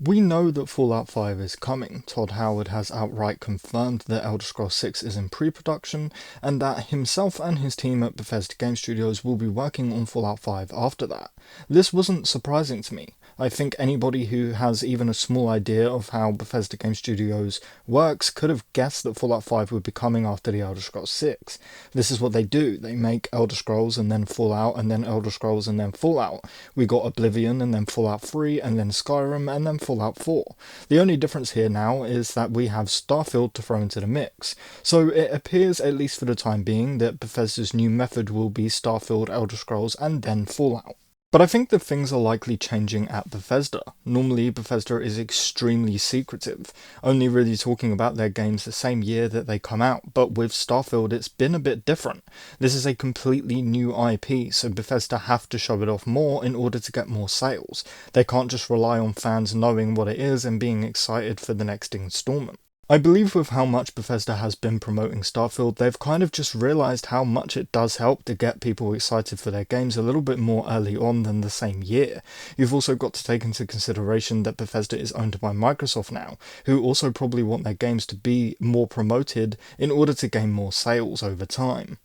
We know that Fallout 5 is coming. Todd Howard has outright confirmed that Elder Scrolls 6 is in pre-production, and that himself and his team at Bethesda Game Studios will be working on Fallout 5 after that. This wasn't surprising to me. I think anybody who has even a small idea of how Bethesda Game Studios works could have guessed that Fallout 5 would be coming after the Elder Scrolls 6. This is what they do. They make Elder Scrolls and then Fallout and then Elder Scrolls and then Fallout. We got Oblivion and then Fallout 3 and then Skyrim and then Fallout 4. The only difference here now is that we have Starfield to throw into the mix. So it appears, at least for the time being, that Bethesda's new method will be Starfield, Elder Scrolls and then Fallout. But I think that things are likely changing at Bethesda. Normally, Bethesda is extremely secretive, only really talking about their games the same year that they come out, but with Starfield it's been a bit different. This is a completely new IP, so Bethesda have to show it off more in order to get more sales. They can't just rely on fans knowing what it is and being excited for the next installment. I believe with how much Bethesda has been promoting Starfield, they've kind of just realised how much it does help to get people excited for their games a little bit more early on than the same year. You've also got to take into consideration that Bethesda is owned by Microsoft now, who also probably want their games to be more promoted in order to gain more sales over time.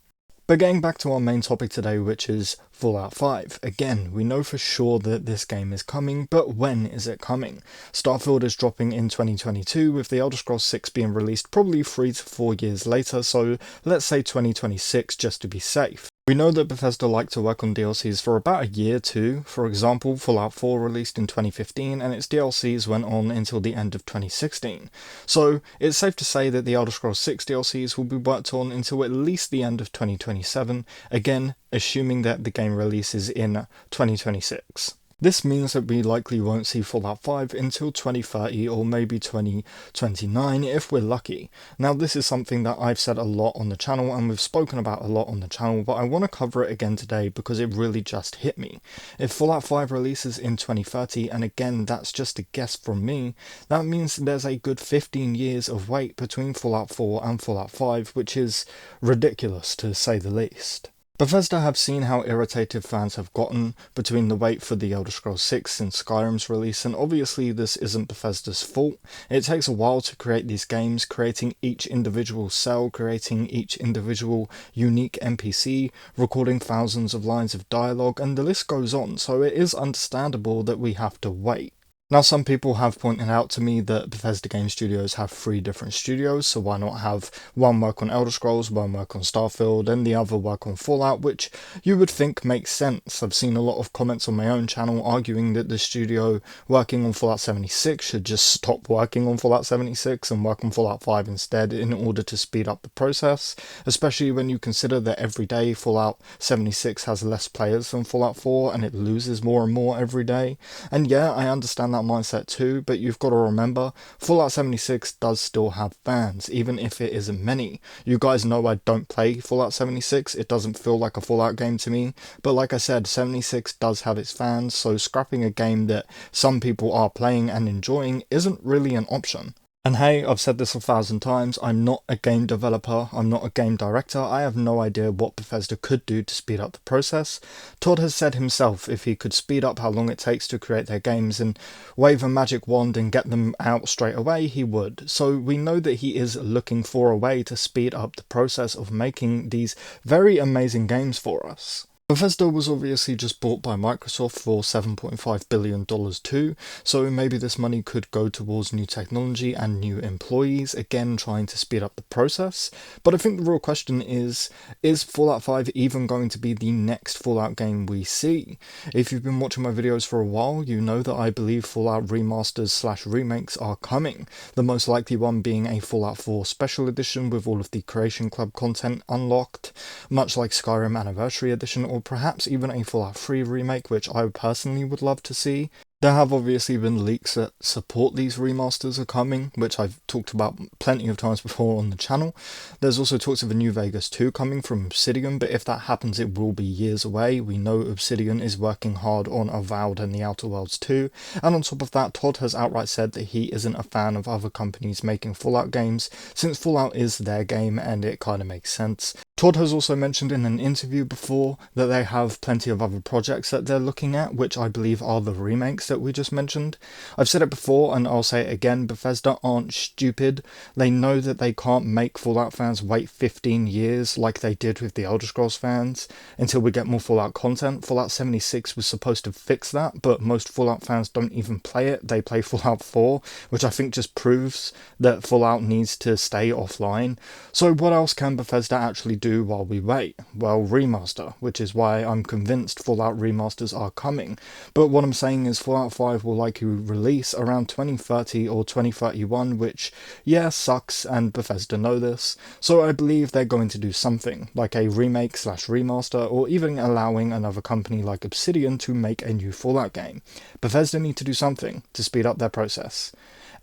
But getting back to our main topic today, which is Fallout 5. Again, we know for sure that this game is coming, but when is it coming? Starfield is dropping in 2022, with the Elder Scrolls 6 being released probably 3 to 4 years later, so let's say 2026 just to be safe. We know that Bethesda like to work on DLCs for about a year too. For example, Fallout 4 released in 2015 and its DLCs went on until the end of 2016. So it's safe to say that the Elder Scrolls 6 DLCs will be worked on until at least the end of 2027, again assuming that the game releases in 2026. This means that we likely won't see Fallout 5 until 2030 or maybe 2029 if we're lucky. Now this is something that I've said a lot on the channel and we've spoken about a lot on the channel, but I want to cover it again today because it really just hit me. If Fallout 5 releases in 2030, and again that's just a guess from me, that means there's a good 15 years of wait between Fallout 4 and Fallout 5, which is ridiculous to say the least. Bethesda have seen how irritated fans have gotten between the wait for the Elder Scrolls 6 since Skyrim's release, and obviously this isn't Bethesda's fault. It takes a while to create these games, creating each individual cell, creating each individual unique NPC, recording thousands of lines of dialogue, and the list goes on, so it is understandable that we have to wait. Now some people have pointed out to me that Bethesda Game Studios have 3 different studios, so why not have one work on Elder Scrolls, one work on Starfield, and the other work on Fallout, which you would think makes sense. I've seen a lot of comments on my own channel arguing that the studio working on Fallout 76 should just stop working on Fallout 76 and work on Fallout 5 instead in order to speed up the process, especially when you consider that every day Fallout 76 has less players than Fallout 4 and it loses more and more every day. And yeah, I understand that mindset too, but you've got to remember, Fallout 76 does still have fans, even if it isn't many. You guys know I don't play Fallout 76, it doesn't feel like a Fallout game to me, but like I said, 76 does have its fans, so scrapping a game that some people are playing and enjoying isn't really an option. And hey, I've said this 1,000 times, I'm not a game developer, I'm not a game director, I have no idea what Bethesda could do to speed up the process. Todd has said himself if he could speed up how long it takes to create their games and wave a magic wand and get them out straight away, he would. So we know that he is looking for a way to speed up the process of making these very amazing games for us. Bethesda was obviously just bought by Microsoft for $7.5 billion too, so maybe this money could go towards new technology and new employees, again trying to speed up the process. But I think the real question is Fallout 5 even going to be the next Fallout game we see? If you've been watching my videos for a while, you know that I believe Fallout remasters / remakes are coming, the most likely one being a Fallout 4 special edition with all of the Creation Club content unlocked, much like Skyrim Anniversary Edition, or perhaps even a Fallout 3 remake, which I personally would love to see. There have obviously been leaks that support these remasters are coming, which I've talked about plenty of times before on the channel. There's also talks of a New Vegas 2 coming from Obsidian, but if that happens it will be years away. We know Obsidian is working hard on Avowed and the Outer Worlds 2, and on top of that, Todd has outright said that he isn't a fan of other companies making Fallout games, since Fallout is their game and it kinda makes sense. Todd has also mentioned in an interview before that they have plenty of other projects that they're looking at, which I believe are the remakes that we just mentioned. I've said it before and I'll say it again, Bethesda aren't stupid. They know that they can't make Fallout fans wait 15 years like they did with the Elder Scrolls fans until we get more Fallout content. Fallout 76 was supposed to fix that, but most Fallout fans don't even play it. They play Fallout 4, which I think just proves that Fallout needs to stay offline. So what else can Bethesda actually do while we wait? Well, remaster, which is why I'm convinced Fallout remasters are coming. But what I'm saying is Fallout 5 will likely release around 2030 or 2031, which, yeah, sucks, and Bethesda know this. So I believe they're going to do something, like a remake slash remaster, or even allowing another company like Obsidian to make a new Fallout game. Bethesda need to do something to speed up their process.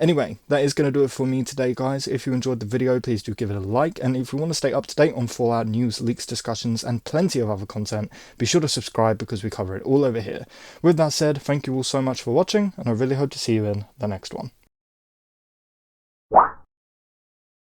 Anyway, that is going to do it for me today, guys. If you enjoyed the video, please do give it a like, and if you want to stay up to date on Fallout news, leaks, discussions, and plenty of other content, be sure to subscribe because we cover it all over here. With that said, thank you all so much for watching, and I really hope to see you in the next one.